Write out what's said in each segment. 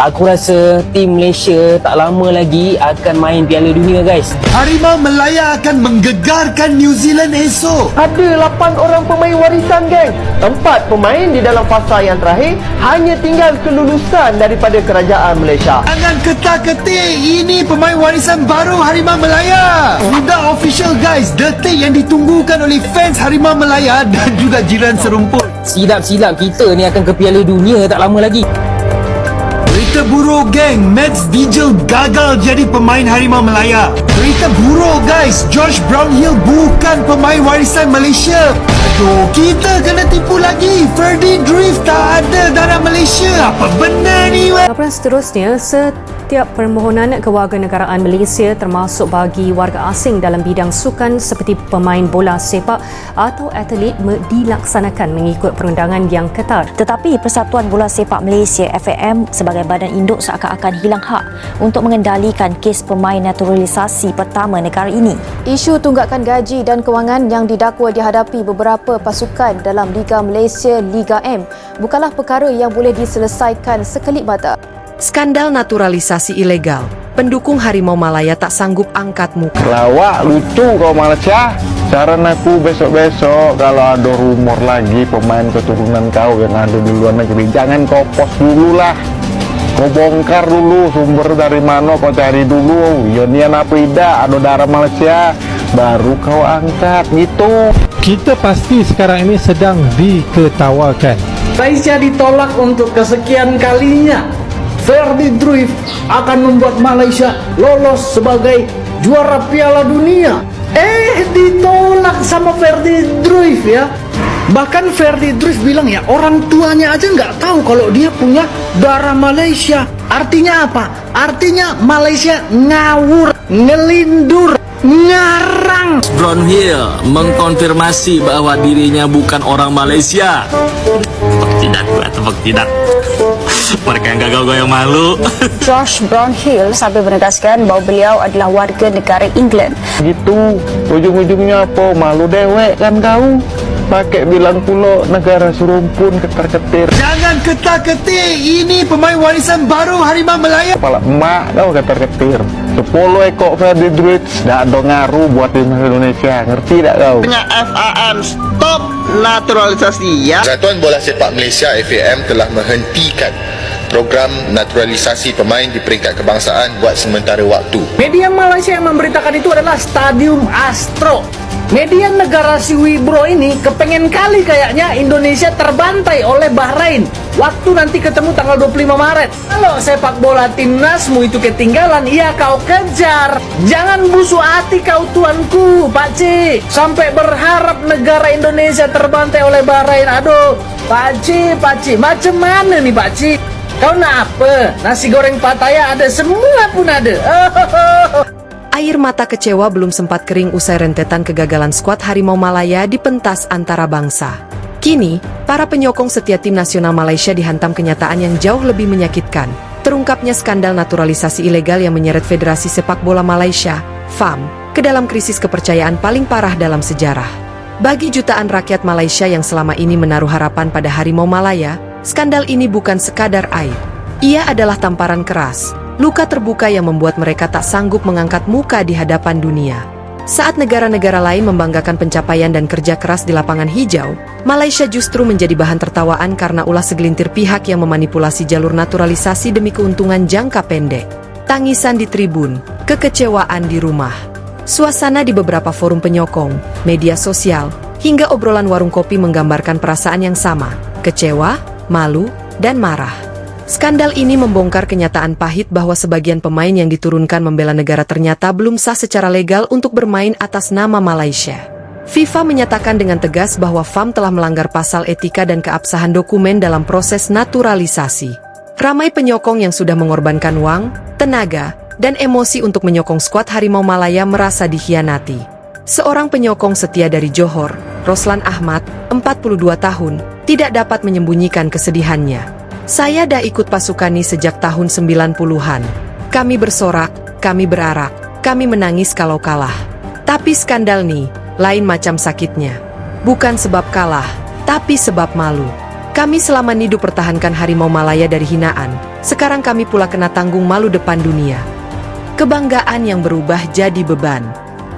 Aku rasa tim Malaysia tak lama lagi akan main Piala Dunia, guys. Harimau Melaya akan menggegarkan New Zealand esok. Ada 8 orang pemain warisan, geng. 4 pemain di dalam fasa yang terakhir, hanya tinggal kelulusan daripada kerajaan Malaysia. Jangan ketar-ketir, ini pemain warisan baru Harimau Melaya. Sudah official, guys. Detik yang ditunggukan oleh fans Harimau Melaya dan juga jiran serumpun. Silap-silap, kita ni akan ke Piala Dunia tak lama lagi. Berita buruk, geng. Max Vigil gagal jadi pemain Harimau Melaya. Berita buruk, guys. Josh Brownhill bukan pemain warisan Malaysia. Aduh, kita kena tipu lagi. Ferdy Drift tak ada darah Malaysia. Apa benda ni, weh? Laporan seterusnya, setiap permohonan kewarganegaraan Malaysia termasuk bagi warga asing dalam bidang sukan seperti pemain bola sepak atau atlet dilaksanakan mengikut perundangan yang ketat. Tetapi Persatuan Bola Sepak Malaysia FAM sebagai badan induk seakan-akan hilang hak untuk mengendalikan kes pemain naturalisasi pertama negara ini. Isu tunggakan gaji dan kewangan yang didakwa dihadapi beberapa pasukan dalam Liga Malaysia Liga M bukanlah perkara yang boleh diselesaikan sekelip mata. Skandal naturalisasi ilegal. Pendukung Harimau Malaya tak sanggup angkat muka. Lawak, lucu kau Malaysia. Saran aku besok-besok kalau ada rumor lagi pemain keturunan kau yang ada di luar negeri, jangan kau post dulu lah. Kau bongkar dulu sumber dari mana, kau cari dulu. Yonian Aprida, ada darah Malaysia, baru kau angkat gitu. Kita pasti sekarang ini sedang diketawakan. Malaysia ditolak untuk kesekian kalinya. Ferdy Drift akan membuat Malaysia lolos sebagai juara Piala Dunia. Ditolak sama Ferdy Drift ya. Bahkan Ferdy Drift bilang ya, orang tuanya aja nggak tahu kalau dia punya darah Malaysia. Artinya apa? Artinya Malaysia ngawur, ngelindur, ngarang. Brownhill mengkonfirmasi bahwa dirinya bukan orang Malaysia. Tepuk tidak. Mereka yang gagal goyang malu. Josh Brownhill sampai menegaskan bahawa beliau adalah warga negara England. Gitu, ujung-ujungnya apa? Malu dewek kan kau. Pakai bilang pula negara serumpun ketar-ketir. Jangan ketar-ketir, ini pemain warisan baru Harimau Melaya. Kepala emak kau ketar-ketir. 10 ekor Ferdy Drift dak ada ngaruh buat tim Indonesia. Ngerti tak kau? FAM stop naturalisasi ya. Persatuan Bola Sepak Malaysia FAM telah menghentikan program naturalisasi pemain di peringkat kebangsaan buat sementara waktu. Media Malaysia yang memberitakan itu adalah Stadium Astro. Media negara si Wibro ini kepengen kali kayaknya Indonesia terbantai oleh Bahrain waktu nanti ketemu tanggal 25 Maret. Kalau sepak bola timnasmu itu ketinggalan, iya kau kejar. Jangan busuk hati kau tuanku, Pak Ci. Sampai berharap negara Indonesia terbantai oleh Bahrain. Aduh, Pak Ci, macam mana nih Pak Ci? Kau nak apa? Nasi goreng Pattaya ada, semua pun ada. Air mata kecewa belum sempat kering usai rentetan kegagalan skuad Harimau Malaya di pentas antara bangsa. Kini, para penyokong setia tim nasional Malaysia dihantam kenyataan yang jauh lebih menyakitkan. Terungkapnya skandal naturalisasi ilegal yang menyeret Federasi Sepak Bola Malaysia, FAM, ke dalam krisis kepercayaan paling parah dalam sejarah. Bagi jutaan rakyat Malaysia yang selama ini menaruh harapan pada Harimau Malaya, skandal ini bukan sekadar aib. Ia adalah tamparan keras, luka terbuka yang membuat mereka tak sanggup mengangkat muka di hadapan dunia. Saat negara-negara lain membanggakan pencapaian dan kerja keras di lapangan hijau, Malaysia justru menjadi bahan tertawaan karena ulah segelintir pihak yang memanipulasi jalur naturalisasi demi keuntungan jangka pendek. Tangisan di tribun, kekecewaan di rumah. Suasana di beberapa forum penyokong, media sosial, hingga obrolan warung kopi menggambarkan perasaan yang sama, kecewa, malu, dan marah. Skandal ini membongkar kenyataan pahit bahwa sebagian pemain yang diturunkan membela negara ternyata belum sah secara legal untuk bermain atas nama Malaysia. FIFA menyatakan dengan tegas bahwa FAM telah melanggar pasal etika dan keabsahan dokumen dalam proses naturalisasi. Ramai penyokong yang sudah mengorbankan uang, tenaga, dan emosi untuk menyokong skuad Harimau Malaya merasa dikhianati. Seorang penyokong setia dari Johor, Roslan Ahmad, 42 tahun, tidak dapat menyembunyikan kesedihannya. Saya dah ikut pasukan ini sejak tahun 90-an. Kami bersorak, kami berarak, kami menangis kalau kalah. Tapi skandal nih, lain macam sakitnya. Bukan sebab kalah, tapi sebab malu. Kami selama nidu pertahankan harimau Malaya dari hinaan, sekarang kami pula kena tanggung malu depan dunia. Kebanggaan yang berubah jadi beban.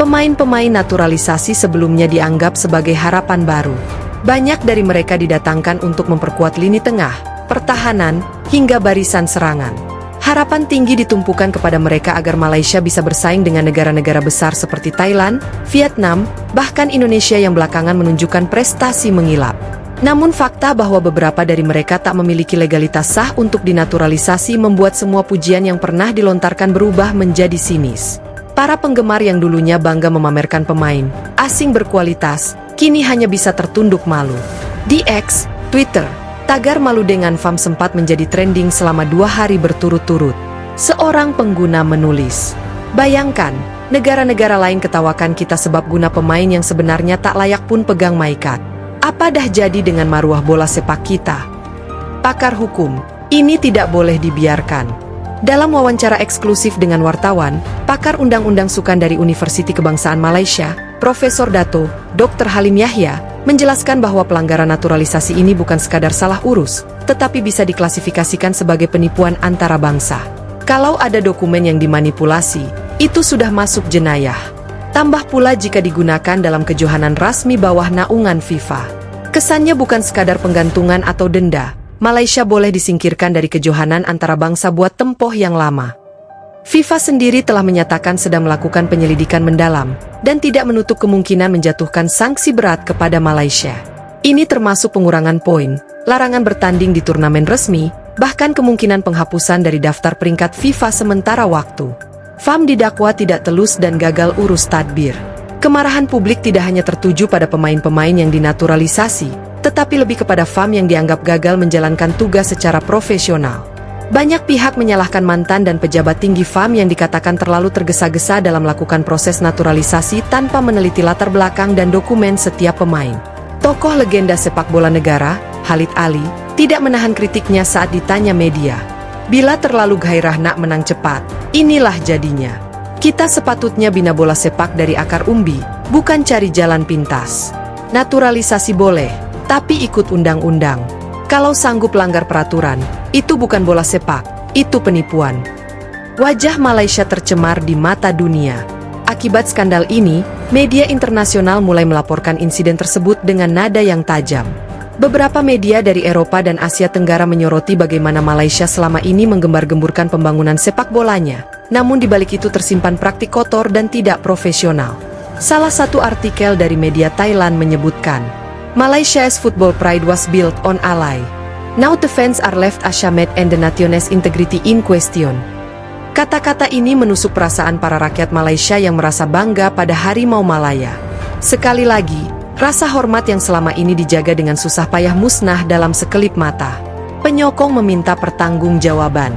Pemain-pemain naturalisasi sebelumnya dianggap sebagai harapan baru. Banyak dari mereka didatangkan untuk memperkuat lini tengah, pertahanan, hingga barisan serangan. Harapan tinggi ditumpukan kepada mereka agar Malaysia bisa bersaing dengan negara-negara besar seperti Thailand, Vietnam, bahkan Indonesia yang belakangan menunjukkan prestasi mengilap. Namun fakta bahwa beberapa dari mereka tak memiliki legalitas sah untuk dinaturalisasi membuat semua pujian yang pernah dilontarkan berubah menjadi sinis. Para penggemar yang dulunya bangga memamerkan pemain asing berkualitas, kini hanya bisa tertunduk malu. Di X, Twitter, tagar malu dengan FAM sempat menjadi trending selama 2 hari berturut-turut. Seorang pengguna menulis, "Bayangkan, negara-negara lain ketawakan kita sebab guna pemain yang sebenarnya tak layak pun pegang maikat. Apa dah jadi dengan maruah bola sepak kita?" Pakar hukum, ini tidak boleh dibiarkan. Dalam wawancara eksklusif dengan wartawan, pakar undang-undang sukan dari Universiti Kebangsaan Malaysia, Profesor Dato. Dr. Halim Yahya, menjelaskan bahwa pelanggaran naturalisasi ini bukan sekadar salah urus, tetapi bisa diklasifikasikan sebagai penipuan antara bangsa. Kalau ada dokumen yang dimanipulasi, itu sudah masuk jenayah. Tambah pula jika digunakan dalam kejohanan rasmi bawah naungan FIFA. Kesannya bukan sekadar penggantungan atau denda, Malaysia boleh disingkirkan dari kejohanan antara bangsa buat tempoh yang lama. FIFA sendiri telah menyatakan sedang melakukan penyelidikan mendalam dan tidak menutup kemungkinan menjatuhkan sanksi berat kepada Malaysia. Ini termasuk pengurangan poin, larangan bertanding di turnamen resmi, bahkan kemungkinan penghapusan dari daftar peringkat FIFA sementara waktu. FAM didakwa tidak telus dan gagal urus tadbir. Kemarahan publik tidak hanya tertuju pada pemain-pemain yang dinaturalisasi, tetapi lebih kepada FAM yang dianggap gagal menjalankan tugas secara profesional. Banyak pihak menyalahkan mantan dan pejabat tinggi FAM yang dikatakan terlalu tergesa-gesa dalam melakukan proses naturalisasi tanpa meneliti latar belakang dan dokumen setiap pemain. Tokoh legenda sepak bola negara, Khalid Ali, tidak menahan kritiknya saat ditanya media. Bila terlalu gairah nak menang cepat, inilah jadinya. Kita sepatutnya bina bola sepak dari akar umbi, bukan cari jalan pintas. Naturalisasi boleh, tapi ikut undang-undang. Kalau sanggup langgar peraturan, itu bukan bola sepak, itu penipuan. Wajah Malaysia tercemar di mata dunia. Akibat skandal ini, media internasional mulai melaporkan insiden tersebut dengan nada yang tajam. Beberapa media dari Eropa dan Asia Tenggara menyoroti bagaimana Malaysia selama ini menggembar-gemburkan pembangunan sepak bolanya, namun di balik itu tersimpan praktik kotor dan tidak profesional. Salah satu artikel dari media Thailand menyebutkan, Malaysia's football pride was built on a lie. Now the fans are left ashamed and the nation's integrity in question. Kata-kata ini menusuk perasaan para rakyat Malaysia yang merasa bangga pada harimau Malaya. Sekali lagi, rasa hormat yang selama ini dijaga dengan susah payah musnah dalam sekelip mata. Penyokong meminta pertanggungjawaban.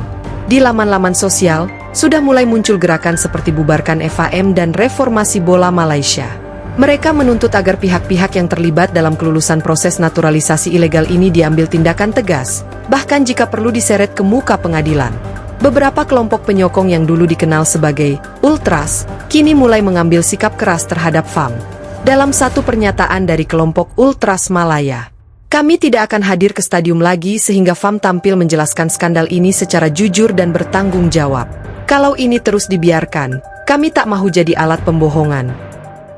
Di laman-laman sosial, sudah mulai muncul gerakan seperti bubarkan FAM dan reformasi bola Malaysia. Mereka menuntut agar pihak-pihak yang terlibat dalam kelulusan proses naturalisasi ilegal ini diambil tindakan tegas, bahkan jika perlu diseret ke muka pengadilan. Beberapa kelompok penyokong yang dulu dikenal sebagai Ultras, kini mulai mengambil sikap keras terhadap FAM. Dalam satu pernyataan dari kelompok Ultras Malaya, "Kami tidak akan hadir ke stadium lagi sehingga FAM tampil menjelaskan skandal ini secara jujur dan bertanggung jawab. Kalau ini terus dibiarkan, kami tak mahu jadi alat pembohongan."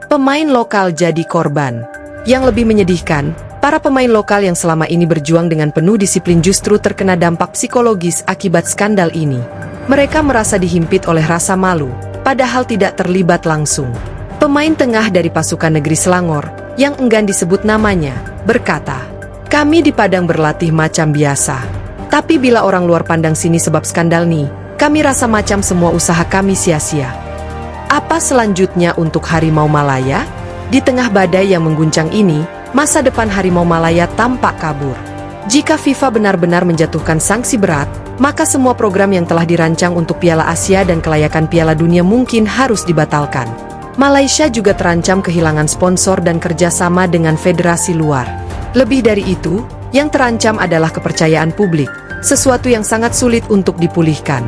Pemain lokal jadi korban. Yang lebih menyedihkan, para pemain lokal yang selama ini berjuang dengan penuh disiplin justru terkena dampak psikologis akibat skandal ini. Mereka merasa dihimpit oleh rasa malu, padahal tidak terlibat langsung. Pemain tengah dari pasukan negeri Selangor, yang enggan disebut namanya, berkata, "Kami di padang berlatih macam biasa. Tapi bila orang luar pandang sini sebab skandal nih, kami rasa macam semua usaha kami sia-sia." Apa selanjutnya untuk harimau Malaya? Di tengah badai yang mengguncang ini, masa depan harimau Malaya tampak kabur. Jika FIFA benar-benar menjatuhkan sanksi berat, maka semua program yang telah dirancang untuk Piala Asia dan kelayakan Piala Dunia mungkin harus dibatalkan. Malaysia juga terancam kehilangan sponsor dan kerjasama dengan federasi luar. Lebih dari itu, yang terancam adalah kepercayaan publik, sesuatu yang sangat sulit untuk dipulihkan.